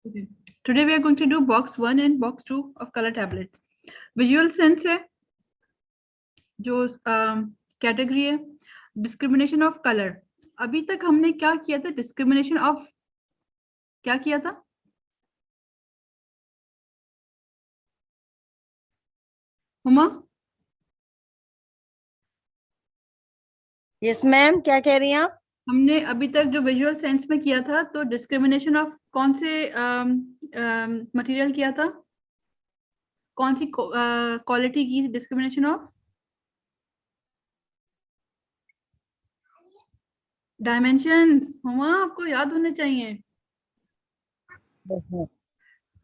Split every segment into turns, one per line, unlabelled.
Okay. Today we are going to do box 1 and box 2 of color tablet. Visual sense है जो category है discrimination of colour. अभी तक हमने क्या किया था? डिस्क्रिमिनेशन ऑफ क्या किया था? हुमा,
यस मैम, क्या कह रही हैं आप?
हमने अभी तक जो विजुअल सेंस में किया था तो डिस्क्रिमिनेशन ऑफ कौन से मटेरियल किया था? कौन सी क्वालिटी की डिस्क्रिमिनेशन ऑफ? डायमेंशंस. हुमा, आपको याद होने चाहिए.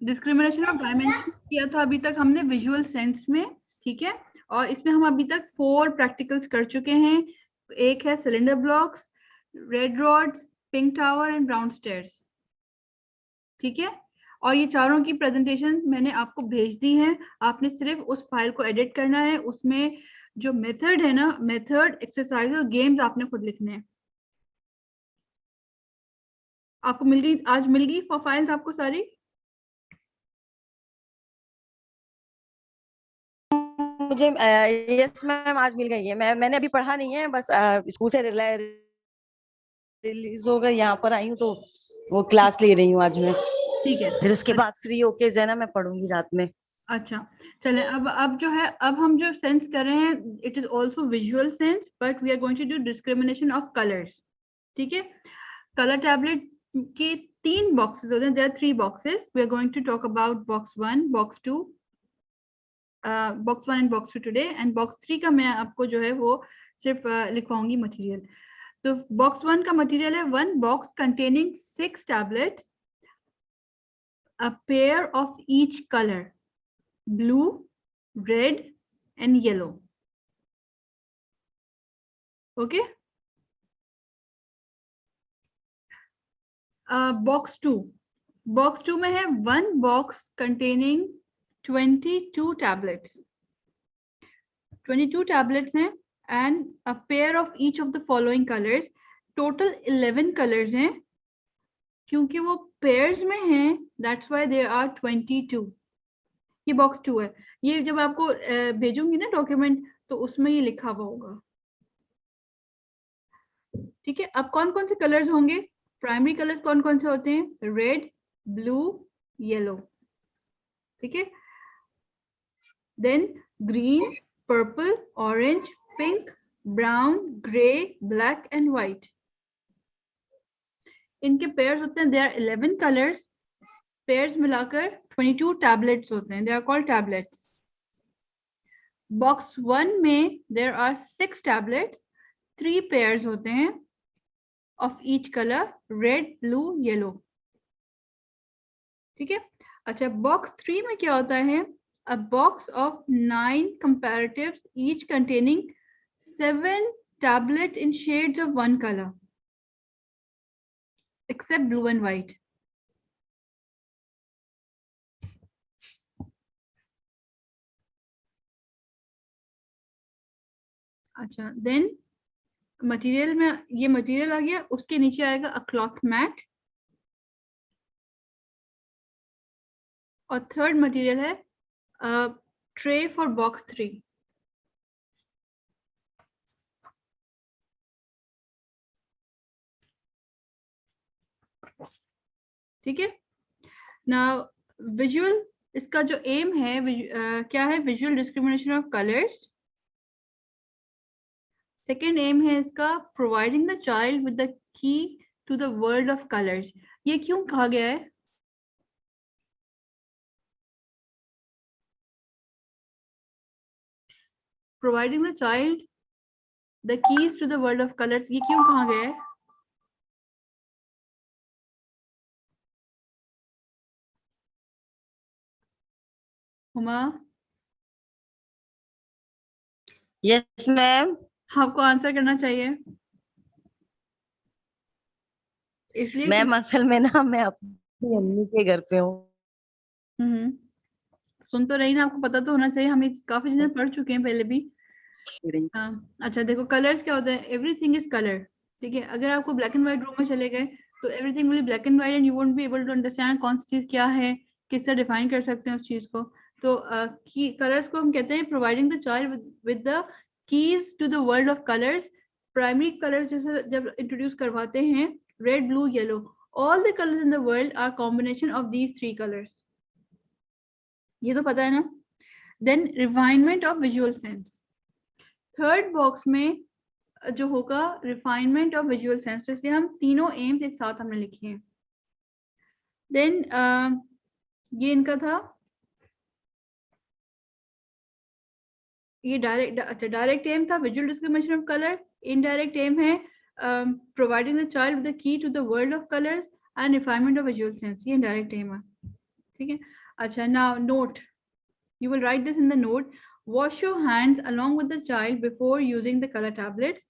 डिस्क्रिमिनेशन ऑफ डायमेंशन किया था अभी तक हमने विजुअल सेंस में. ठीक है, और इसमें हम अभी तक 4 प्रैक्टिकल्स कर चुके हैं. एक है cylinder blocks, red rods, pink tower and brown stairs. ठीक है, और ये चारों की प्रेजेंटेशन मैंने आपको भेज दी है. आपने सिर्फ उस फाइल को एडिट करना है. उसमें जो मेथड है ना, मेथड, एक्सरसाइज और गेम्स आपने खुद लिखने हैं. आपको मिल गई, आज मिल गई फाइल्स आपको सारी?
मुझे यस मैम, आज मिल गई है. मैंने अभी पढ़ा नहीं है, बस स्कूल से रिलीज हो गई, यहाँ पर आई हूँ तो वो क्लास ले रही हूँ आज मैं.
ठीक है,
फिर उसके बाद फ्री होके जो है ना मैं पढ़ूंगी रात में.
अच्छा चले. अब जो है, अब हम जो सेंस कर रहे हैं it is also visual sense, but we are going to do discrimination of colours. ठीक है, कलर टैबलेट के 3 बॉक्सेस होते हैं. There are 3 boxes. We are going to talk about box 1, box 2, box 1 and box 2 today. And box 3 का मैं आपको जो है वो सिर्फ लिखवाऊंगी मटेरियल. तो बॉक्स 1 का मटेरियल है 1 box containing 6 tablets, a pair of each color, blue, red and yellow. Okay. Box 2. Box 2 में है 1 box containing 22 tablets. 22 tablets हैं and a pair of each of the following colors. Total 11 colors हैं. क्योंकि वो pairs में हैं, that's why there are 22. ये box 2 है. ये जब आपको भेजूंगी ना डॉक्यूमेंट तो उसमें ये लिखा हुआ होगा. ठीक है, अब कौन कौन से कलर्स होंगे? प्राइमरी कलर्स कौन कौन से होते हैं? Red, blue, yellow. ठीक है, then green, purple, orange, pink, brown, grey, black and white. इनके पेयर्स होते हैं. They are 11 colours. पेयर्स मिलाकर 22 टैबलेट्स होते हैं. They are called tablets. Box 1 में देयर आर 6 टैबलेट्स. 3 पेयर्स होते हैं of each color, red, blue, yellow. ठीक है, अच्छा बॉक्स 3 में क्या होता है? A box of 9 comparatives, each containing 7 tablets in shades of 1 color, except blue and white. अच्छा, then मटेरियल में ये मटेरियल आ गया. उसके नीचे आएगा अ क्लॉथ मैट. और थर्ड मटेरियल है ट्रे फॉर बॉक्स 3. ठीक है, नाउ विजुअल, इसका जो एम है क्या है? Visual discrimination of colours. Second aim है इसका providing the child with the key to the world of colours. ये क्यों कहा गया है? Providing the child the keys to the world of colours, ये क्यों कहा गया है? हुमा,
यस मैम,
आपको आंसर करना चाहिए. इसलिए
मैम असल में ना मैं अपनी अम्मी के घर पे हूँ.
सुन तो रही ना, आपको पता तो होना चाहिए. हम काफी चीजें पढ़ चुके हैं पहले भी. हाँ, अच्छा देखो कलर्स क्या होता है? Everything is colour. ठीक है, अगर आपको ब्लैक एंड व्हाइट रूम में चले गए तो everything will black and white and you won't be able to understand कौन सी चीज क्या है, किस तरह डिफाइन कर सकते हैं उस चीज को। तो कलर्स को हम कहते हैं providing the child with the keys to the world of colours. Primary colours जैसे जब इंट्रोड्यूस करवाते हैं, red, blue, yellow, all the colours in the world are combination of these three colours. ये तो पता है ना। Then refinement of visual sense, third box में जो होगा रिफाइनमेंट ऑफ विजुअल सेंस, इसलिए हम तीनों एम्स एक साथ हमने लिखे हैं। देन ये इनका था, ये डायरेक्ट, अच्छा डायरेक्ट एम था visual discrimination of colour, indirect aim है providing the child with the key to the world of colours and refinement of visual sense, ये इनडायरेक्ट एम है। ठीक है, अच्छा now note, you will write this in the note. Wash your hands along with the child before using the color tablets.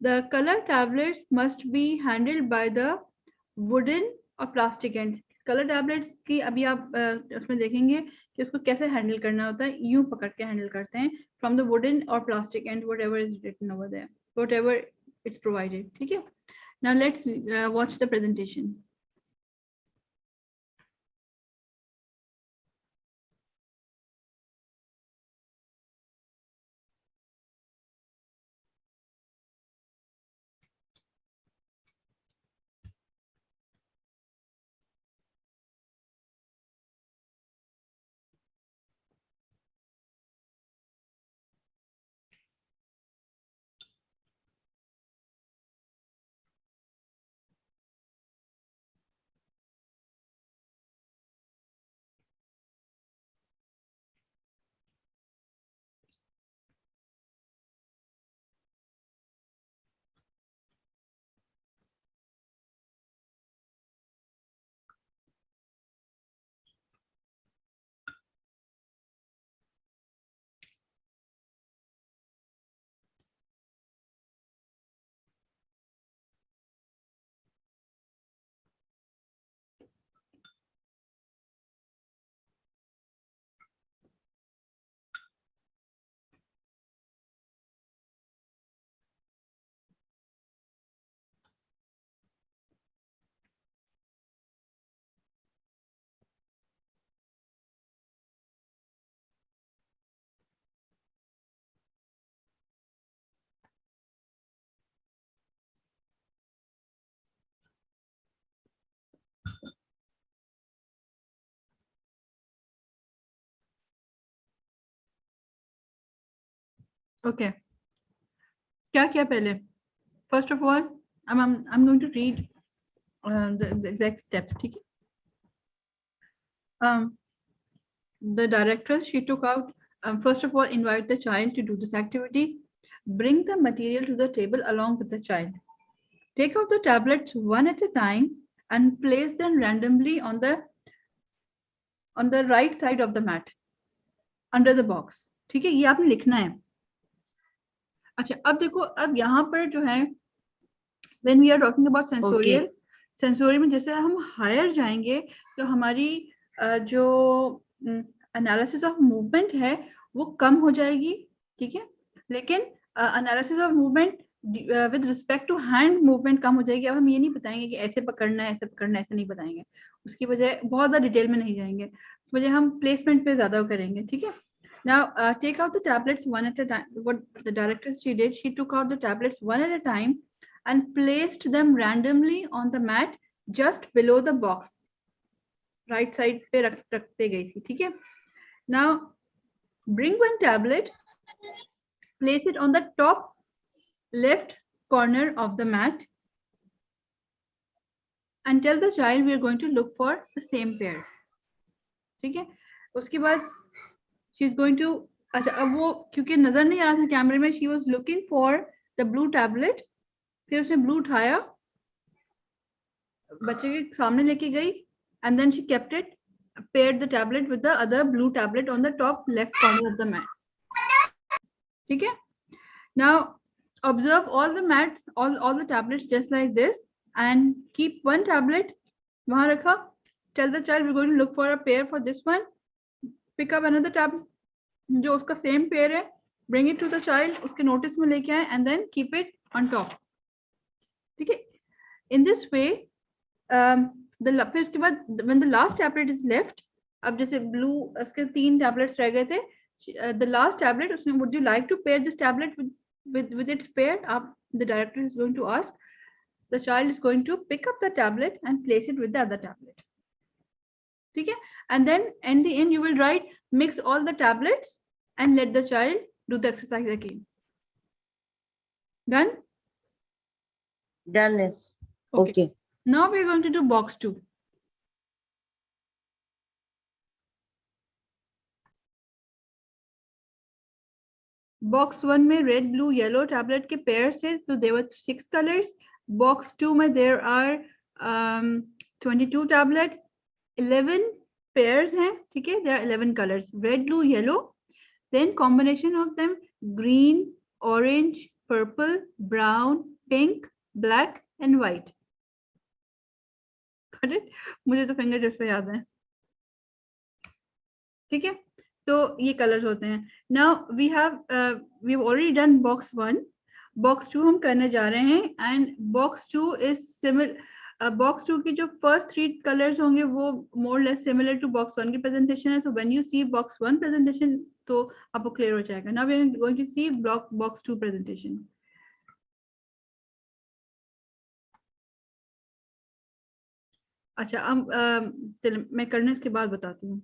The color tablets must be handled by the wooden or plastic ends. Colour tablets की अभी आप उसमें देखेंगे कि उसको कैसे handle करना होता है, यूं पकड़ के हैंडल करते हैं फ्रॉम द वुडन और plastic and whatever is written over there, whatever it's provided. ठीक है, now let's watch the presentation. Okay, क्या क्या पहले, first of all I'm going to read the exact steps. ठीक है, the directress, she took out, first of all invite the child to do this activity, bring the material to the table along with the child, take out the tablets one at a time and place them randomly on the right side of the mat under the box. ठीक है, ये आपने लिखना है। अच्छा अब देखो, अब यहाँ पर जो है when we are talking about sensorial, sensory में जैसे हम हायर जाएंगे तो हमारी जो एनालिसिस ऑफ मूवमेंट है वो कम हो जाएगी। ठीक है, लेकिन analysis of movement with respect to hand movement कम हो जाएगी। अब हम ये नहीं बताएंगे कि ऐसे पकड़ना है, ऐसे पकड़ना है, ऐसे नहीं बताएंगे, उसकी बजाय बहुत ज़्यादा डिटेल में नहीं जाएंगे, वजह हम प्लेसमेंट पे ज़्यादा करेंगे। ठीक है, now take out the tablets one at a time. What the director she did, she took out the tablets one at a time and placed them randomly on the mat just below the box, right side पे रखते गई थी। ठीक है, now bring one tablet, place it on the top left corner of the mat and tell the child we are going to look for the same pair. ठीक है, उसके बाद she is going to, अच्छा अब वो क्योंकि नजर नहीं आ रहा था कैमरे में, she was looking for the blue tablet, फिर उसने ब्लू उठाया, बच्चे के सामने लेके गई and then she kept it, paired the tablet with the other blue tablet on the top left corner of the mat. ठीक है, now observe all the mats, all the tablets just like this and keep one tablet वहां रखा, tell the child we're going to look for a pair for this one, pick up another tablet जो उसका same pair है, bring it to the child, उसके notice में लेके आए and then keep it on top. ठीक है, in this way फिर उसके बाद when the last tablet is left, अब जैसे ब्लू उसके 3 टैबलेट्स रह गए थे, the last tablet उसमें would you like to pair this tablet with its pair, आप the director is going to ask, the child is going to pick up the tablet and place it with the other tablet, ठीक है, and then in the end you will write mix all the tablets and let the child do the exercise again. Done?
Done is.
Okay.
Okay.
Now we are going to do box 2. Box 1 में red blue yellow tablet के pairs है, तो there were 6 colours. Box 2 में there are 22 tablets, 11 pairs हैं, ठीक है, there are 11 colours, red blue yellow, then combination of them green, orange, purple, brown, pink, black and white. मुझे तो finger tips पे याद है, ठीक है, तो ये कलर्स होते हैं. Now we have already done box 1. Box 2 हम करने जा रहे हैं and box 2 is similar. Box 2 की जो फर्स्ट 3 कलर्स होंगे वो more less similar to box 1 की प्रेजेंटेशन है. So when you see box 1 presentation तो आपको क्लियर हो जाएगा. Now we are going to see box 2 presentation. अच्छा, अब मैं करने के बाद बताती हूँ.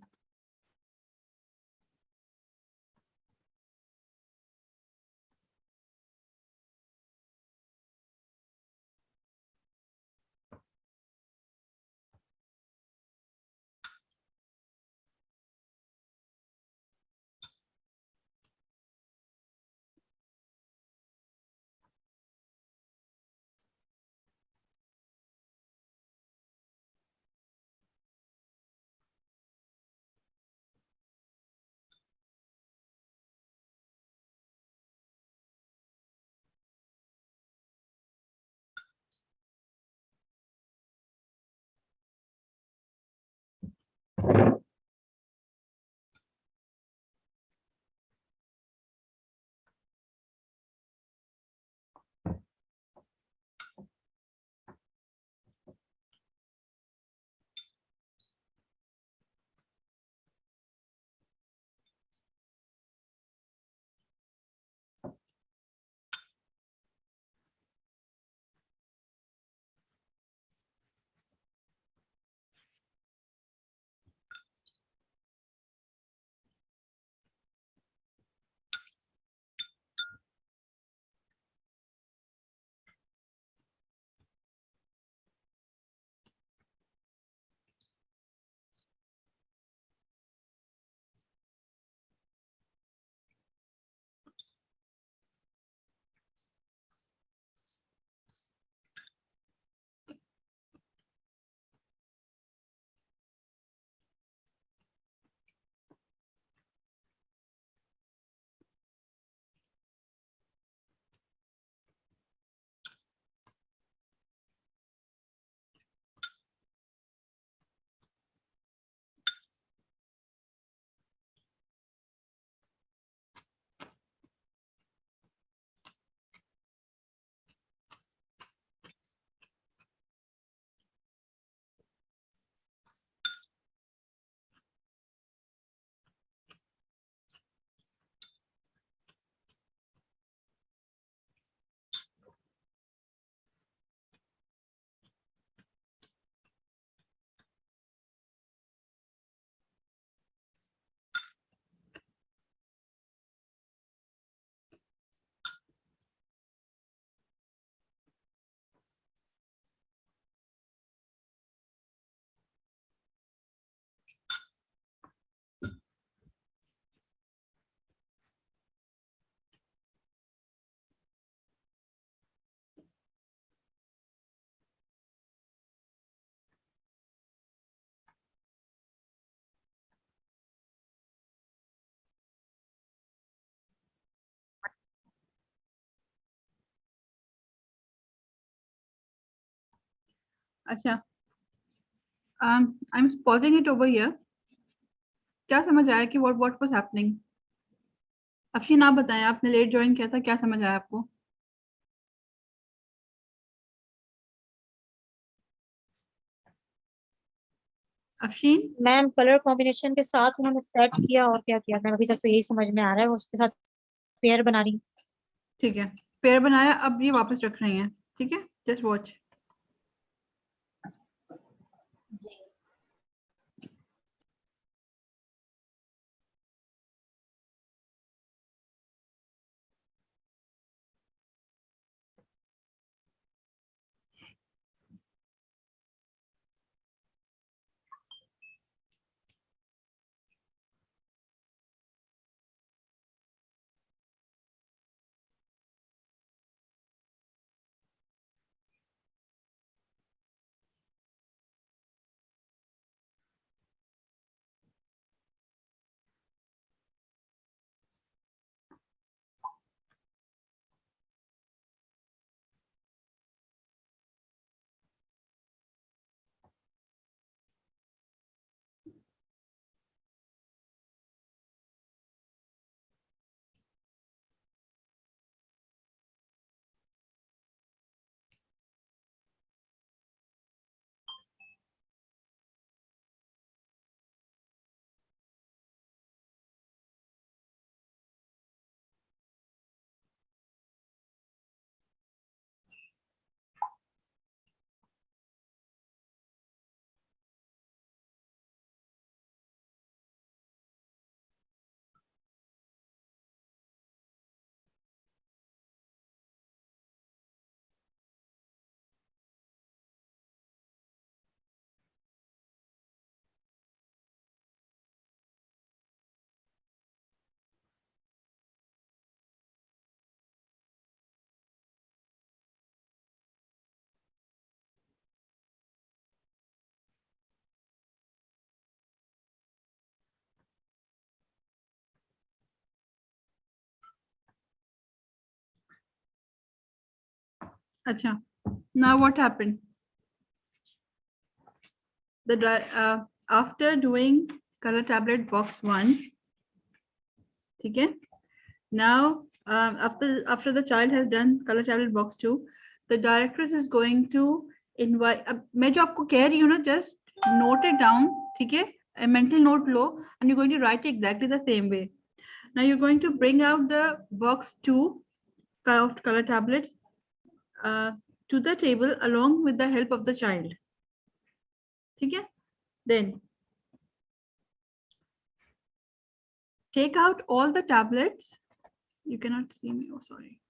अच्छा, I am pausing it over here. क्या समझ आया कि व्हाट वाज हैपनिंग? अफशीन आप बताएं, आपने लेट ज्वाइन किया था, क्या समझ आया आपको? अफशीन?
मैम कलर कॉम्बिनेशन के साथ उन्होंने सेट किया और क्या किया मैम, अभी तक तो यही समझ में आ रहा है, उसके साथ पेयर बना रही हूँ।
ठीक है, पेयर बनाया, अब ये वापस रख रही हैं, ठीक है, जस्ट वॉच। अच्छा, now what happened? After doing color tablet box 1, ठीक है, now after the child has done color tablet box 2, the directress is going to invite, मैं जो आपको कह रही हूँ ना, just note it down, ठीक है, a mental note low, and you're going to write it exactly the same way. Now you're going to bring out the box 2 color tablets to the table along with the help of the child. ठीक है, then take out all the tablets. You cannot see me. Oh, sorry.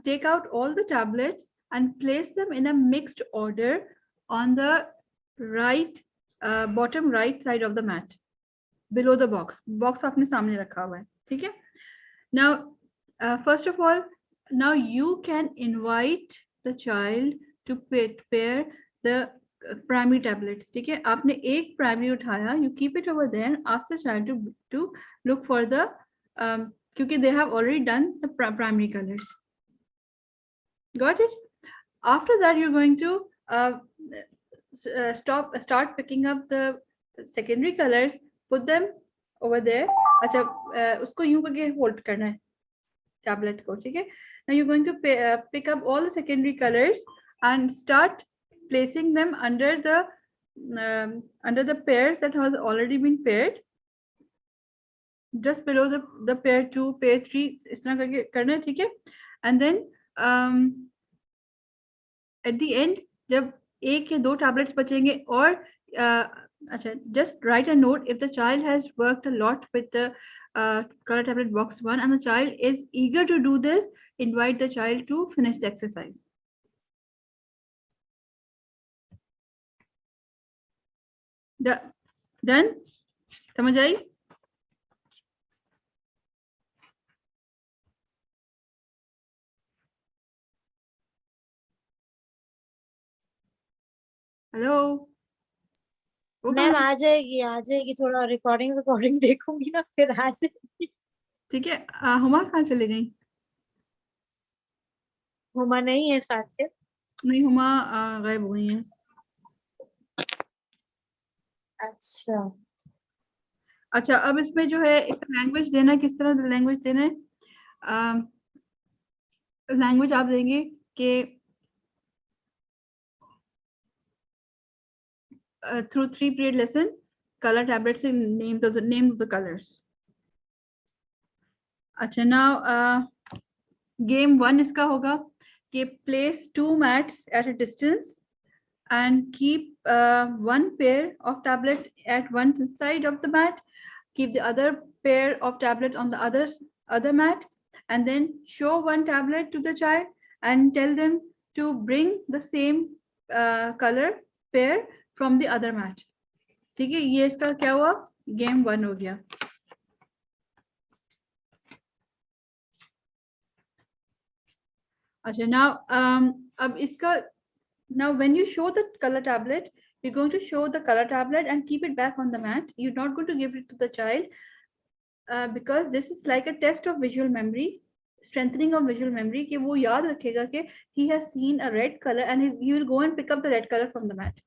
Take out all the tablets and place them in a mixed order on the right, bottom right side of the mat, below the box. Box आपने सामने रखा हुआ है, ठीक है? Now, first of all, now you can invite the child to pair the primary tablets. ठीक है, आपने एक primary उठाया, you keep it over there, ask the child to look for the क्योंकि they have already done the primary colors. Got it? After that, you're going to start picking up the secondary colors, put them over there. अच्छा, उसको यूं करके hold करना है tablet को, ठीक है? Now you're going to pick up all the secondary colors and start placing them under the pairs that has already been paired, just below the pair 2, pair 3, इस तरह करके करना है, ठीक है? And then at the end, जब एक या दो tablets बचेंगे और अच्छा, just write a note if the child has worked a lot with the color tablet box 1 and the child is eager to do this, invite the child to finish the exercise. Done? समझ आई? Hello
ma'am आ जाएगी, थोड़ा recording देखूंगी ना, फिर आ जाएगी।
ठीक है, हुमा कहाँ चले गई?
हुमा नहीं है साथ से?
नहीं, हुमा गायब हो गई है। अच्छा, अब इसमें जो है इसका लैंग्वेज देना है, किस तरह लैंग्वेज देना है? लैंग्वेज आप देंगे कि through 3 period lesson color tablets and names of the colors. अच्छा, now game 1 इसका होगा कि place 2 mats at a distance and keep 1 pair of tablets at one side of the mat, keep the other pair of tablets on the other mat, and then show 1 tablet to the child and tell them to bring the same color pair from the other mat. ठीक है, ये इसका क्या हुआ, game 1 हो गया. अच्छा, now अब इसका, now when you show the color tablet, you're going to show the color tablet and keep it back on the mat. You're not going to give it to the child because this is like a test of visual memory, strengthening of visual memory, कि वो याद रखेगा कि he has seen a red color and he will go and pick up the red color from the mat.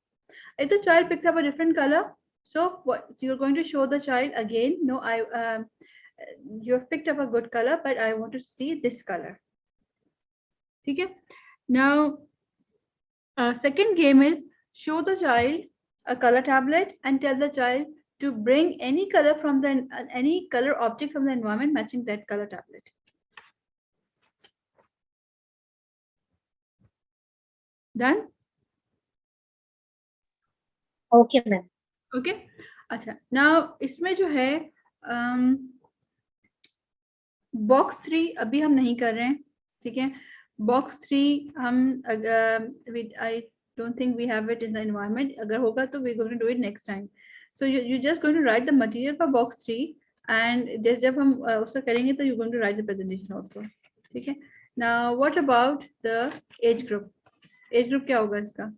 If the child picks up a different color, so what you're going to show the child again, no, you have picked up a good color, but I want to see this color. ठीक है, now second game is show the child a color tablet and tell the child to bring any color from the any color object from the environment matching that color tablet. Done?
Okay, ma'am.
Okay. अच्छा, now इसमें जो है box 3 अभी हम नहीं कर रहे हैं, ठीक है. Box 3 हम I don't think we have it in the environment. अगर होगा तो we're going to do it next time. So you're just going to write the material for box 3 and जब हम उसका करेंगे तो you're going to write the presentation also. ठीक है. Now what about the age group? Age group क्या होगा इसका?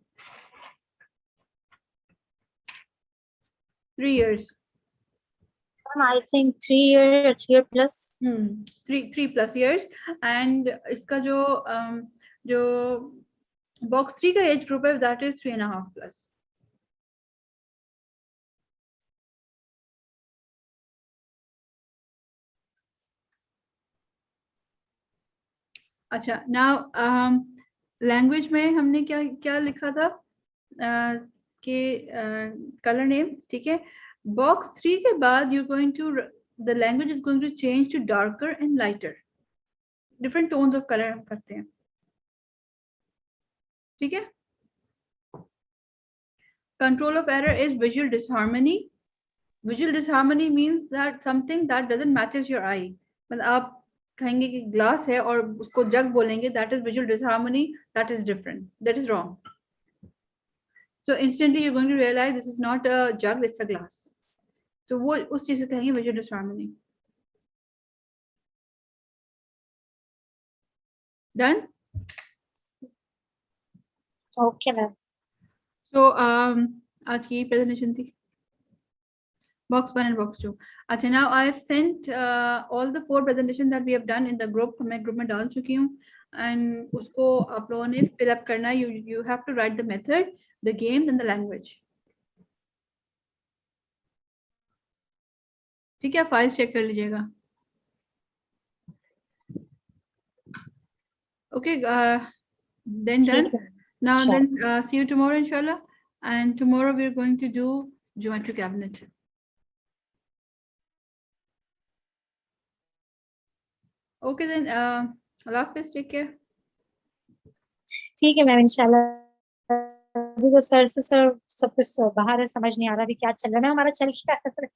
3 years.
I think 3 year or 3 year plus.
3 plus years. And इसका जो box 3 का age group है, that is 3.5 plus. अच्छा, now language में हमने क्या लिखा था कि color names, ठीक है. Box 3 के बाद the language is going to change to darker and lighter. Different tones of color हम करते हैं, ठीक है. Control of error is visual disharmony. Visual disharmony means that something that doesn't matches your eye. मतलब आप कहेंगे कि glass है और उसको jug बोलेंगे, that is visual disharmony, that is different, that is wrong. So instantly you're going to realize this is not a jug, it's a glass. तो वो उस चीज से कहेंगे visual disharmony. Done?
Okay, ma'am.
So आज की presentation थी box 1 and box 2. अच्छा, now I have sent all the 4 presentations that we have done in the group. मैं group में डाल चुकी हूँ and उसको आप लोगों ने fill up करना. You have to write the method, the games and the language. ठीक है, फाइल चेक कर लीजिएगा. Okay, then done. Now
Sure.
Then see you tomorrow inshallah, and tomorrow we are going to do geometry cabinet. Okay then, Allah Hafiz, take care.
ठीक है ma'am, इंशाल्लाह. अभी तो sir से सब कुछ बाहर है, समझ नहीं आ रहा अभी क्या चल रहा है. मैम हमारा चल क्या रहा है?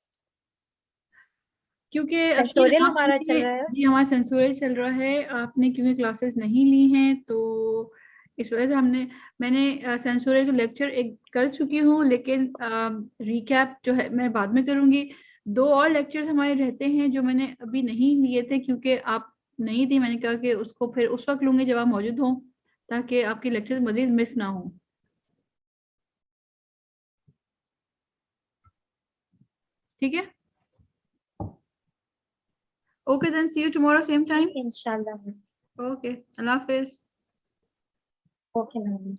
क्योंकि
सेंसोरियल हमारा चल रहा है.
जी, हमारा सेंसोरियल चल रहा है. आपने क्योंकि क्लासेस नहीं ली हैं तो इस वजह से मैंने सेंसोरियल का लेक्चर एक कर चुकी हूँ, लेकिन रिकैप जो है मैं बाद में करूँगी. 2 और लेक्चर्स हमारे रहते हैं जो मैंने अभी नहीं लिए थे क्योंकि आप नहीं थी. मैंने कहा कि उसको फिर उस वक्त लूँगी जब आप मौजूद हों, ताकि आपके लेक्चर्स मजीद मिस ना हो. ठीक है. Okay then, see you tomorrow same time.
इंशाल्लाह.
Okay, Allah Hafiz.
Okay ma'am.